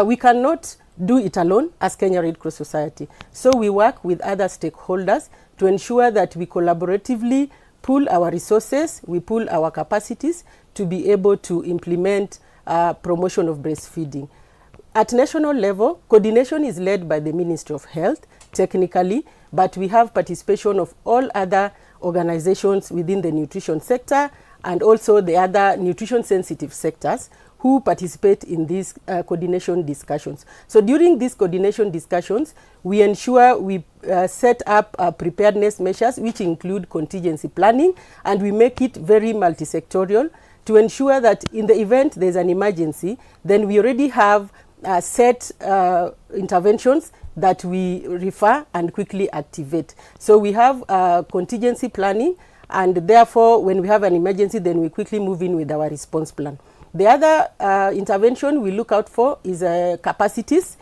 we cannot do it alone as Kenya Red Cross Society. So we work with other stakeholders to ensure that we collaboratively pool our resources, we pool our capacities to be able to implement promotion of breastfeeding. At national level, coordination is led by the Ministry of Health, technically, but we have participation of all other organizations within the nutrition sector and also the other nutrition-sensitive sectors who participate in these coordination discussions. So during these coordination discussions, we ensure we set up preparedness measures, which include contingency planning, and we make it very multi-sectorial to ensure that in the event there's an emergency, then we already have set interventions that we refer and quickly activate. So we have contingency planning, and therefore when we have an emergency, then we quickly move in with our response plan. The other intervention we look out for is capacities.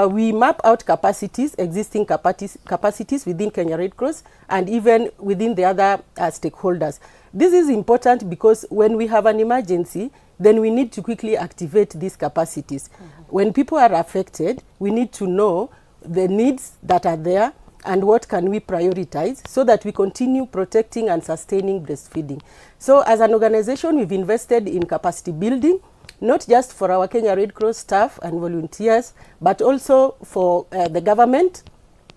We map out capacities, existing capacities within Kenya Red Cross and even within the other stakeholders. This is important because when we have an emergency, then we need to quickly activate these capacities. When people are affected, we need to know the needs that are there and what can we prioritize so that we continue protecting and sustaining breastfeeding. So as an organization, we've invested in capacity building, not just for our Kenya Red Cross staff and volunteers, but also for the government,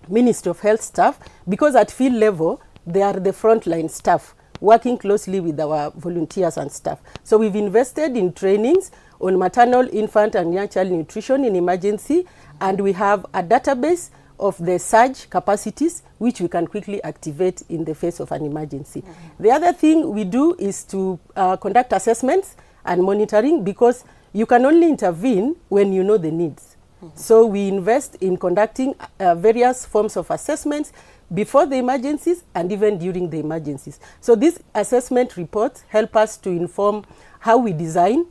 Ministry of Health staff, because at field level, they are the frontline staff working closely with our volunteers and staff. So we've invested in trainings on maternal, infant and young child nutrition in emergency, and we have a database of the surge capacities which we can quickly activate in the face of an emergency. The other thing we do is to conduct assessments and monitoring, because you can only intervene when you know the needs. So we invest in conducting various forms of assessments before the emergencies and even during the emergencies. So these assessment reports help us to inform how we design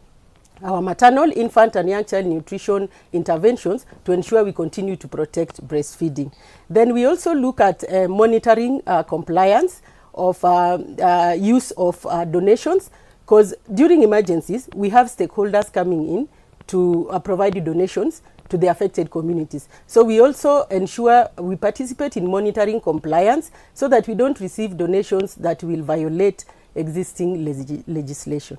our maternal, infant and young child nutrition interventions to ensure we continue to protect breastfeeding. Then we also look at monitoring compliance of use of donations, because during emergencies, we have stakeholders coming in to provide donations to the affected communities. So we also ensure we participate in monitoring compliance so that we don't receive donations that will violate existing legislation.